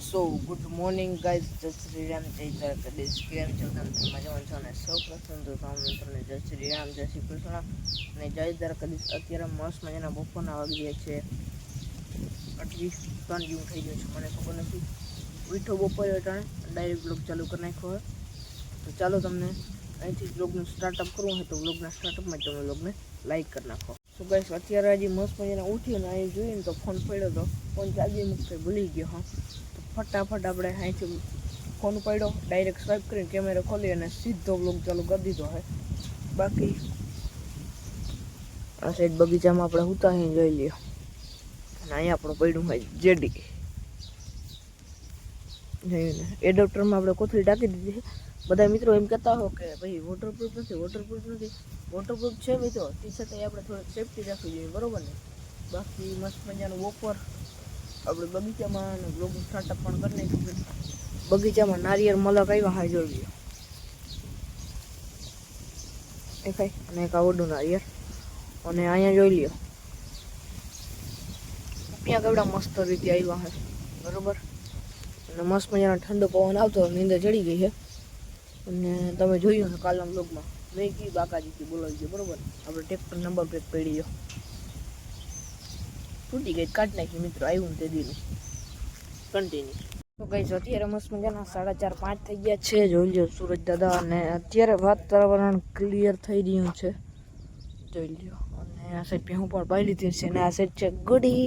સો good morning guys, જય શ્રી રામ, જય દ્વારકાધીશ. કેમ છો તમે? મજામાં છો ને? સૌ પ્રથમ તો તમને જય શ્રી રામ, જય શ્રી કૃષ્ણ અને જય દ્વારકાધીશ. અત્યારે મસ્ત મજાના બપોરના વાગી છે 8:03 જેવું થઈ ગયું છે, મને ખબર નથી. ઉઠો બપોરે અટાણે ડાયરેક્ટ બ્લોગ ચાલુ કરી નાખ્યો હોય. તો ચાલો તમને અહીંથી બ્લોગનું સ્ટાર્ટઅપ કરવું હોય તો બ્લોગના સ્ટાર્ટઅપમાં તમે બ્લોગને લાઈક કરી નાખો. તો ગાઈસ અત્યારે હજી મસ્ત મજાના ઉઠ્યો ને અહીં જોઈને તો ફોન પડ્યો તો ફોન ચાર્જિંગ મૂકતો ભૂલી ગયો. હા, તો ફટાફટ આપણે અહીંથી ફોન પડ્યો, ડાયરેક્ટ સ્વાઈપ કરીને કેમેરો ખોલી અને સીધો બ્લોગ ચાલુ કરી દીધો હોય. બાકી આ સાઈડ બગીચામાં આપણે ઉતારી જોઈ લઈએ અને અહીંયા આપણું પડ્યું હોય જેડી જોઈને એડોપ્ટરમાં આપણે કોથળી ટાંકી દીધી છે. બધા મિત્રો એમ કહેતા હો કે ભાઈ વોટરપ્રૂફ નથી, વોટરપ્રૂફ છે મિત્રો, તે છતાં આપણે થોડીક સેફટી રાખવી જોઈએ, બરોબર ને? બાકી મસ્ત મજાનું બપોર આપણે બગીચામાં બ્લોગનું સ્ટાર્ટઅપ પણ કરી નાખ્યું. બગીચામાં નારિયેળ મલક આવ્યા હા જોઈ લો, એ ખાઈ અને એક આવડું નારિયેળ અને અહીંયા જોઈ લ્યો ત્યાં કેવડા મસ્ત રીતે આવ્યા છે, બરોબર? અને મસ્ત મજાનો ઠંડો પવન આવતો, નીંદર ચડી ગઈ છે. અને તમે જોયું ને કાલના બ્લોગમાં મેં કી બાકાજીથી બોલાવી ગયો, બરોબર? આપણે ટ્રેક્ટર નંબર પ્લેટ પડી ગયો, તૂટી ગઈ, કાઢી નાખી મિત્રો, આવ્યું ને તે દીનું કન્ટિન્યુ. તો ગઈ અત્યારે મસ્ત મજાના 4:30-5 થઈ ગયા છે. જોઈ લો સૂરજ દાદા, અને અત્યારે વાતાવરણ ક્લિયર થઈ રહ્યું છે, જોઈ લો. અને આ સાઈડ હું પણ પાઈ લીધી છે અને આ સાઈડ છે ગુડી.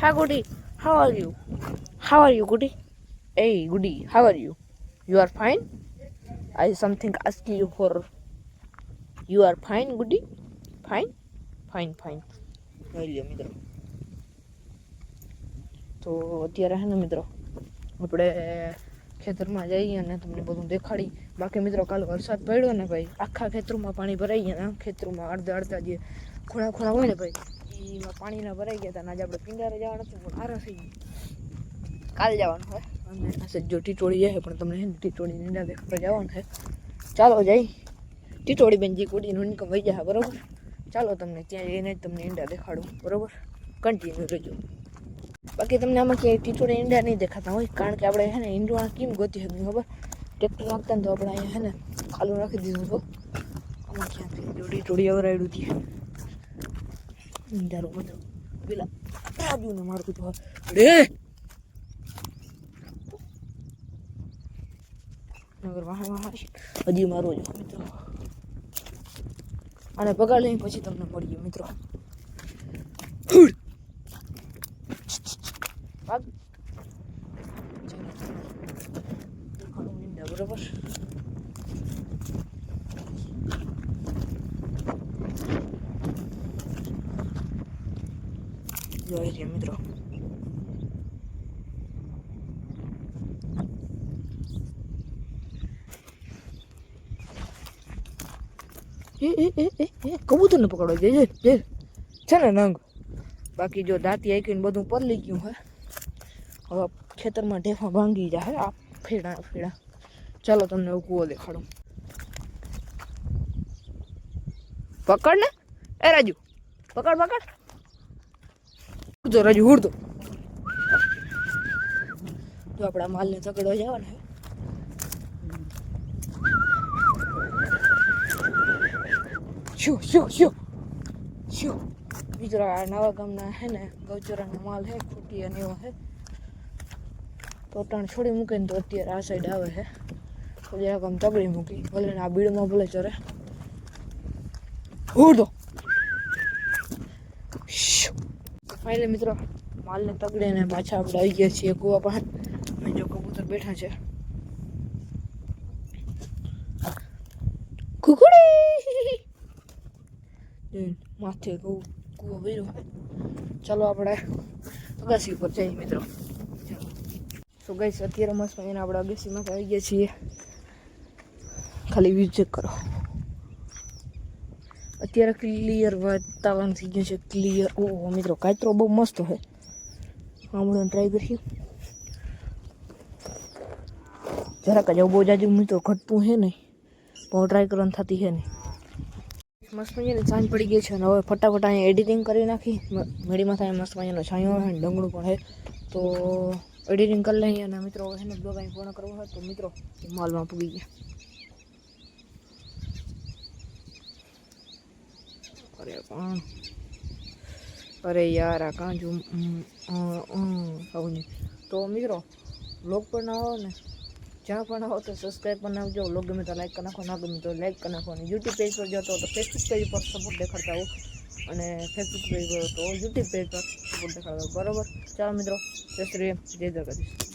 હા Gudi, how are you? How are you Gudi? એ Gudi, how are you? You are fine? I something ask you for. You are fine, goody? Fine? Fine. જોઈ લ્યો મિત્રો. તો અત્યારે હે ને મિત્રો આપણે ખેતરમાં જઈએ અને તમને બધું દેખાડી. બાકી મિત્રો કાલ વરસાદ પડ્યો ને ભાઈ, આખા ખેતરમાં પાણી ભરાઈ ગયા. ખેતરમાં અડધા જે ખૂણા હોય ને ભાઈ, એમાં પાણીના ભરાઈ ગયા હતા. આજે આપણે પિંડારે જવાનું હતું પણ આરા થઈ ગયું, કાલ જવાનું હોય. અને આ જો ટીટોળી જાય પણ તમને ટીટોળી નીંડા દેખાડવા જવાનું છે. ચાલો જઈ ટીટોળી બેનજી કુડીનું ઇન્કમ વહી જાય, બરોબર? ચાલો તમને ત્યાં જઈને જ તમને ઈંડા દેખાડું, બરોબર? કન્ટિન્યુ રહેજો. બાકી તમને આમાં ક્યાંય ટીટોળી ઈંડા નહીં દેખાતા હોય, કારણ કે આપણે છે ને ઈંડોણા કેમ ગોતી શકીએ ખબર? ટ્રેક્ટર નાખતા ને તો આપણે અહીંયા છે ને ખાલું રાખી દીધું તો આમાં ક્યાંથી ટીટોળી અવરાયડું હતી ઈંડારું બધું પેલા રાજુને મારતું તો રે હજી મારો જ મિત્રો. અને પગાર લઈને પછી તમને મળીએ મિત્રો. બરોબર, જોઈ રહ્યા મિત્રો. કબૂતર ને પકડવા જઈએ છે ને નંગ. બાકી જો દાંતી આઈકીને બધું પરલી ગયું હોય, હવે ખેતરમાં ઢેફા ભાંગી જાય આ ફેડા. ચાલો તમને કૂવો દેખાડું. પકડ ને એ રાજુ, પકડ જો રાજુ ઉડતો. જો આપણા માલને તકડવા જવાના હે. શું મિત્રો આ નવા ગામના હે ને ગૌચરાનો માલ હે, ખૂટી અને એવો હે. તો ટાણ છોડી મૂકે ને તો અત્યારે આ સાઈડ આવે છે, તો જરાક આમ તગડી મૂકી, ભલે ને આ બીડમાં ભલે ચરે. ઉડતો ફાઇનલી મિત્રો માલને તગડીને પાછા આપણે આવી ગયા છીએ કૂવા પાસે. જો કબૂતર બેઠા છે, કુકડી માથે કૂવો ભર્યો. ચાલો આપણે અગાસી ઉપર જઈએ મિત્રો. સો ગાઈસ અત્યારે મસ્ત મજાને આપણે અગાસીમાં આવી ગયા છીએ. ખાલી વ્યૂ ચેક કરો. અત્યારે ક્લિયર વાતાવરણ થઈ ગયું છે, ક્લિયર. ઓહો મિત્રો કાચરો બહુ મસ્ત છે. હમણાં ટ્રાય કરીએ જરાક જ. બહુ જાજુ મિત્રો ઘટતું છે નહીં, પણ ટ્રાય કરવાની થતી છે નહીં. મસ્ત મજાની સાંજ પડી ગઈ છે અને હવે ફટાફટ અહીંયા એડિટિંગ કરી નાખી. મેળીમાં થાય મસ્ત મજાનો છાંયો હોય, ડંગળું પણ છે. તો એડિટિંગ કરી લઈએ અને મિત્રો એને બ્લોગ અહીં પૂર્ણ કરવો હોય તો મિત્રો મોલમાં પૂગી ગયા. અરે યાર આ કાં જો તો મિત્રો બ્લોગ પર ના હો ને જ્યાં પણ હો તો સબસ્ક્રાઈબ કરી નાખજો. બ્લોગ ગમે તો લાઈક કરી નાખો, ના ગમે તો લાઈક કરી નાખો. અને યુટ્યુબ પેજ પર જતો તો ફેસબુક પેજ પર સપોર્ટ દેખાડતા હો અને ફેસબુક પેજ પર તો યુટ્યુબ પેજ પર સપોર્ટ દેખાડતા બરોબર. ચાલો મિત્રો, જય શ્રી રામ, જય દ્વારકાધીશ.